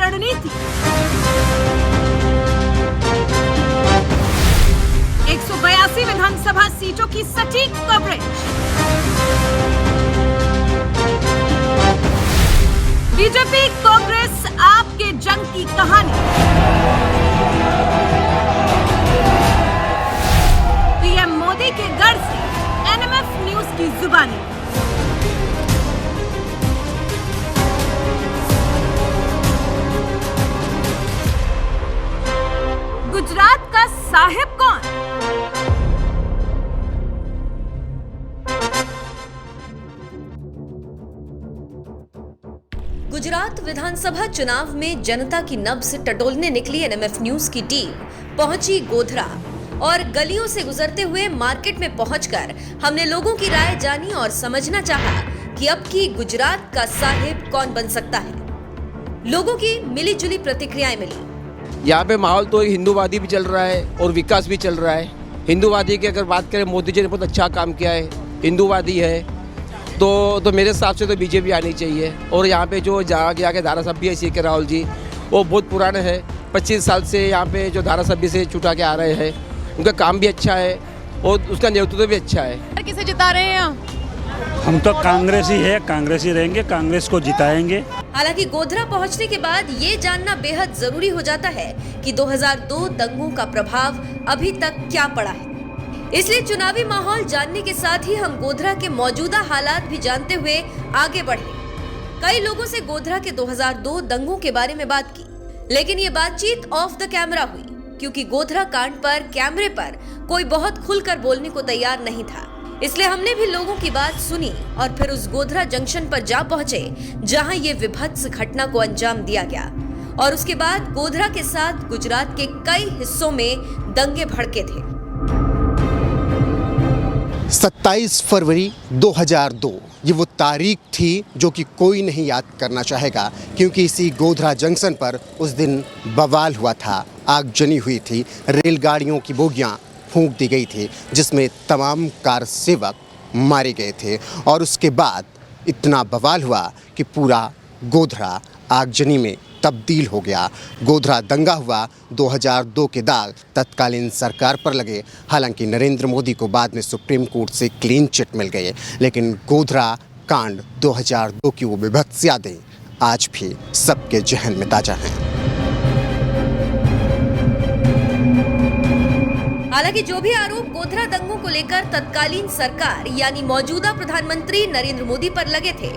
रणनीति। 182 विधानसभा सीटों की सटीक कवरेज। बीजेपी कांग्रेस आपके जंग की कहानी। पीएम मोदी के गढ़ से एनएमएफ न्यूज की जुबानी। गुजरात का साहिब कौन? गुजरात विधानसभा चुनाव में जनता की नब्ज टटोलने निकली एनएमएफ न्यूज की टीम पहुंची गोधरा और गलियों से गुजरते हुए मार्केट में पहुंचकर हमने लोगों की राय जानी और समझना चाहा कि अब की गुजरात का साहिब कौन बन सकता है। लोगों की मिली जुली प्रतिक्रियाएं मिली। यहाँ पे माहौल तो हिंदूवादी भी चल रहा है और विकास भी चल रहा है। हिंदूवादी की अगर बात करें, मोदी जी ने बहुत अच्छा काम किया है, हिंदूवादी है तो मेरे हिसाब से तो बीजेपी आनी चाहिए। और यहाँ पे जो जाके धारासभ्य है सीके राहुल जी, वो बहुत पुराने हैं, 25 साल से यहाँ पे जो धारासभ्य से छुटा के आ रहे हैं। उनका काम भी अच्छा है और उसका नेतृत्व भी अच्छा है। किसे जिता रहे हैं हम तो कांग्रेस ही है, कांग्रेस ही रहेंगे, कांग्रेस को जिताएंगे। हालांकि गोधरा पहुंचने के बाद ये जानना बेहद जरूरी हो जाता है कि 2002 दंगों का प्रभाव अभी तक क्या पड़ा है। इसलिए चुनावी माहौल जानने के साथ ही हम गोधरा के मौजूदा हालात भी जानते हुए आगे बढ़े। कई लोगों से गोधरा के 2002 दंगों के बारे में बात की, लेकिन ये बातचीत ऑफ द कैमरा हुई क्योंकि गोधरा कांड पर कैमरे पर कोई बहुत खुलकर बोलने को तैयार नहीं था। इसलिए हमने भी लोगों की बात सुनी और फिर उस गोधरा जंक्शन पर जा पहुंचे जहां ये विभत्स घटना को अंजाम दिया गया। और उसके बाद गोधरा के साथ गुजरात के कई हिस्सों में दंगे भड़के थे। 27 फरवरी 2002 ये वो तारीख थी जो कि कोई नहीं याद करना चाहेगा, क्योंकि इसी गोधरा जंक्शन पर उस दिन बवाल हुआ था, आगजनी हुई थी, रेलगाड़ियों की बोगियां फूंक दी गई थी, जिसमें तमाम कार सेवक मारे गए थे। और उसके बाद इतना बवाल हुआ कि पूरा गोधरा आगजनी में तब्दील हो गया। गोधरा दंगा हुआ, 2002 के दाग तत्कालीन सरकार पर लगे। हालांकि नरेंद्र मोदी को बाद में सुप्रीम कोर्ट से क्लीन चिट मिल गए, लेकिन गोधरा कांड 2002 की वो विभत्स यादें आज भी सबके जहन में ताजा हैं। हालांकि जो भी आरोप गोधरा दंगों को लेकर तत्कालीन सरकार यानी मौजूदा प्रधानमंत्री नरेंद्र मोदी पर लगे थे,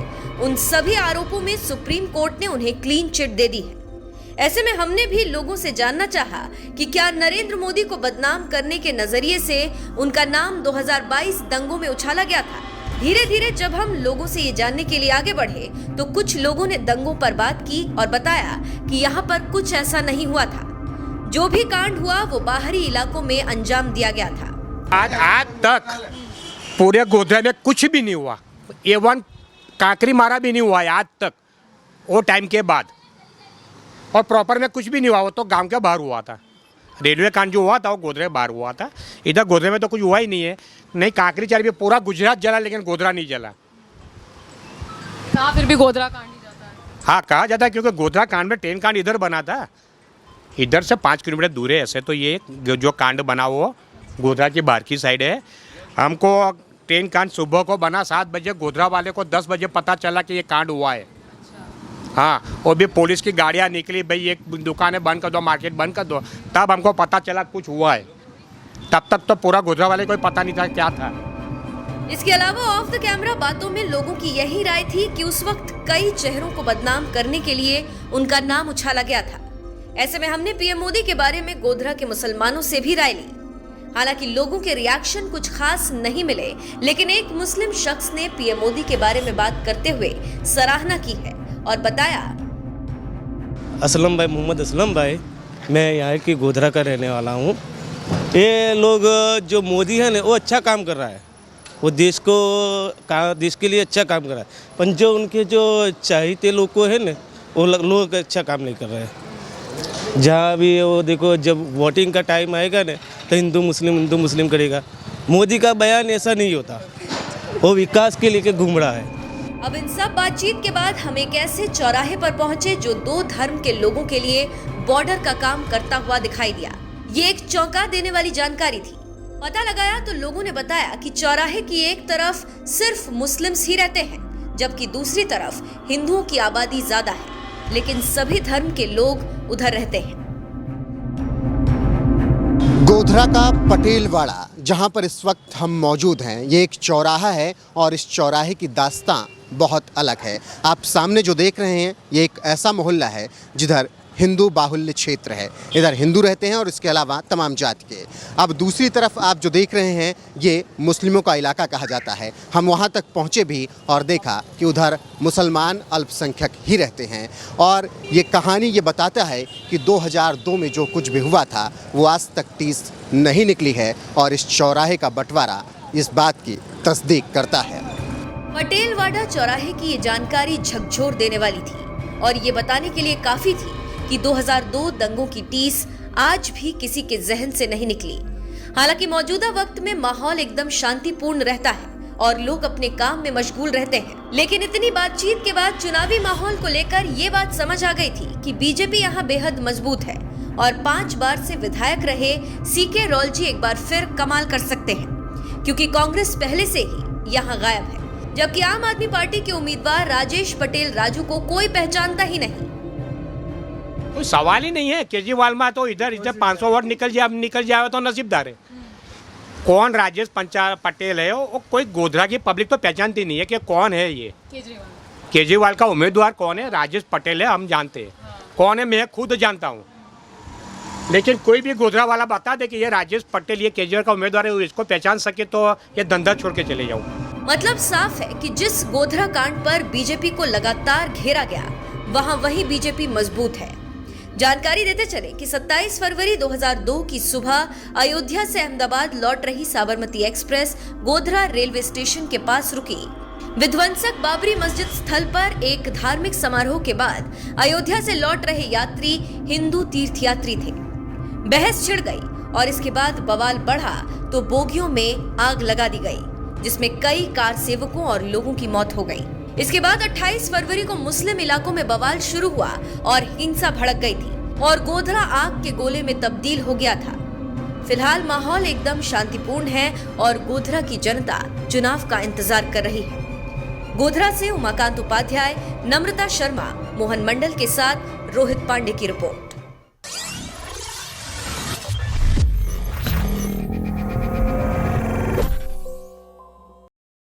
उन सभी आरोपों में सुप्रीम कोर्ट ने उन्हें क्लीन चिट दे दी है। ऐसे में हमने भी लोगों से जानना चाहा कि क्या नरेंद्र मोदी को बदनाम करने के नजरिए से उनका नाम 2022 दंगों में उछाला गया था। धीरे धीरे जब हम लोगों से ये जानने के लिए आगे बढ़े तो कुछ लोगों ने दंगों पर बात की और बताया कि यहाँ पर कुछ ऐसा नहीं हुआ था। जो भी कांड हुआ वो बाहरी इलाकों में अंजाम दिया गया था। आज तक पूरे गोधरा में कुछ भी नहीं हुआ, एवन काकरी मारा भी नहीं हुआ है आज तक, वो टाइम के बाद। और प्रॉपर में कुछ भी नहीं हुआ, वो तो गांव के बाहर हुआ था। रेलवे कांड जो हुआ था वो गोधरे बाहर हुआ था, इधर गोधरे में तो कुछ हुआ ही नहीं है। नहीं काकरी चारी भी पूरा गुजरात जला, लेकिन गोधरा नहीं जला। फिर भी गोधरा कांड ही जाता है। हाँ कहा जाता है, क्योंकि गोधरा कांड में ट्रेन कांड इधर बना था, इधर से 5 किलोमीटर दूर है। ऐसे तो ये जो कांड बना वो गोधरा की बाहर की साइड है। हमको ट्रेन कांड सुबह को बना 7 बजे, गोधरा वाले को 10 बजे पता चला कि ये कांड हुआ है। हाँ, और भी पुलिस की गाड़ियाँ निकली, भाई एक दुकानें बंद कर दो, मार्केट बंद कर दो, तब हमको पता चला कुछ हुआ है। तब तक तो पूरा गोधरा वाले को पता नहीं था क्या था। इसके अलावा ऑफ द कैमरा बातों में लोगों की यही राय थी कि उस वक्त कई चेहरों को बदनाम करने के लिए उनका नाम उछाला गया था। ऐसे में हमने पीएम मोदी के बारे में गोधरा के मुसलमानों से भी राय ली। हालांकि लोगों के रिएक्शन कुछ खास नहीं मिले, लेकिन एक मुस्लिम शख्स ने पीएम मोदी के बारे में बात करते हुए सराहना की है और बताया, असलम भाई, मोहम्मद असलम भाई, मैं यहाँ की गोधरा का रहने वाला हूँ। ये लोग जो मोदी है ना, वो अच्छा काम कर रहा है, वो देश के लिए अच्छा काम कर रहा है। पर जो उनके जो चाहते लोग को है ना, वो लोग अच्छा काम नहीं कर रहे हैं। जहाँ भी वो देखो, जब वोटिंग का टाइम आएगा ना तो हिंदू मुस्लिम करेगा। मोदी का बयान ऐसा नहीं होता, वो विकास के लेके घूम रहा है। अब इन सब बातचीत के बाद हम एक ऐसे चौराहे पर पहुंचे जो दो धर्म के लोगों के लिए बॉर्डर का काम करता हुआ दिखाई दिया। ये एक चौंका देने वाली जानकारी थी। पता लगाया तो लोगों ने बताया कि चौराहे की एक तरफ सिर्फ मुस्लिम्स ही रहते हैं, जबकि दूसरी तरफ हिंदुओं की आबादी ज्यादा है, लेकिन सभी धर्म के लोग उधर रहते हैं। गोधरा का पटेलवाड़ा, जहां पर इस वक्त हम मौजूद हैं, ये एक चौराहा है और इस चौराहे की दास्तां बहुत अलग है। आप सामने जो देख रहे हैं ये एक ऐसा मोहल्ला है जिधर हिंदू बाहुल्य क्षेत्र है। इधर हिंदू रहते हैं और इसके अलावा तमाम जाति के। अब दूसरी तरफ आप जो देख रहे हैं ये मुस्लिमों का इलाका कहा जाता है। हम वहां तक पहुंचे भी और देखा कि उधर मुसलमान अल्पसंख्यक ही रहते हैं। और ये कहानी ये बताता है कि 2002 में जो कुछ भी हुआ था वो आज तक टीस नहीं निकली है और इस चौराहे का बंटवारा इस बात की तस्दीक करता है। पटेलवाड़ा चौराहे की ये जानकारी झकझोर देने वाली थी और ये बताने के लिए काफी थी कि 2002 दंगों की टीस आज भी किसी के जहन से नहीं निकली। हालांकि मौजूदा वक्त में माहौल एकदम शांतिपूर्ण रहता है और लोग अपने काम में मशगूल रहते हैं, लेकिन इतनी बातचीत के बाद चुनावी माहौल को लेकर ये बात समझ आ गई थी कि बीजेपी यहाँ बेहद मजबूत है और 5 बार से विधायक रहे सीके रॉल जी एक बार फिर कमाल कर सकते हैं, क्योंकि कांग्रेस पहले से ही यहाँ गायब है, जबकि आम आदमी पार्टी के उम्मीदवार राजेश पटेल राजू को कोई पहचानता ही नहीं। कोई सवाल ही नहीं है। केजरीवाल में तो इधर 500 वोट निकल जाए तो नसीबदार है। कौन राजेश पटेल है वो कोई गोधरा की पब्लिक तो पहचानती नहीं है कि कौन है ये। केजरीवाल का उम्मीदवार कौन है? राजेश पटेल है, हम जानते हैं। कौन है मैं खुद जानता हूँ, लेकिन कोई भी गोधरा वाला बता दे कि ये राजेश पटेल ये केजरीवाल का उम्मीदवार है, इसको पहचान सके तो ये धंधा छोड़ के चले जाऊँ। मतलब साफ है कि जिस गोधरा कांड पर बीजेपी को लगातार घेरा गया वहां वही बीजेपी मजबूत है। जानकारी देते चले कि 27 फरवरी 2002 की सुबह अयोध्या से अहमदाबाद लौट रही Sabarmati express Godhra railway station के पास रुकी। विध्वंसक बाबरी मस्जिद स्थल पर एक धार्मिक समारोह के बाद अयोध्या से लौट रहे यात्री हिंदू तीर्थयात्री थे। बहस छिड़ गई और इसके बाद बवाल बढ़ा तो बोगियों में आग लगा दी गई, जिसमें कई कार सेवकों और लोगों की मौत हो गई। इसके बाद 28 फरवरी को मुस्लिम इलाकों में बवाल शुरू हुआ और हिंसा भड़क गई थी और गोधरा आग के गोले में तब्दील हो गया था। फिलहाल माहौल एकदम शांतिपूर्ण है और गोधरा की जनता चुनाव का इंतजार कर रही है। गोधरा से उमाकांत उपाध्याय, नम्रता शर्मा, मोहन मंडल के साथ रोहित पांडे की रिपोर्ट।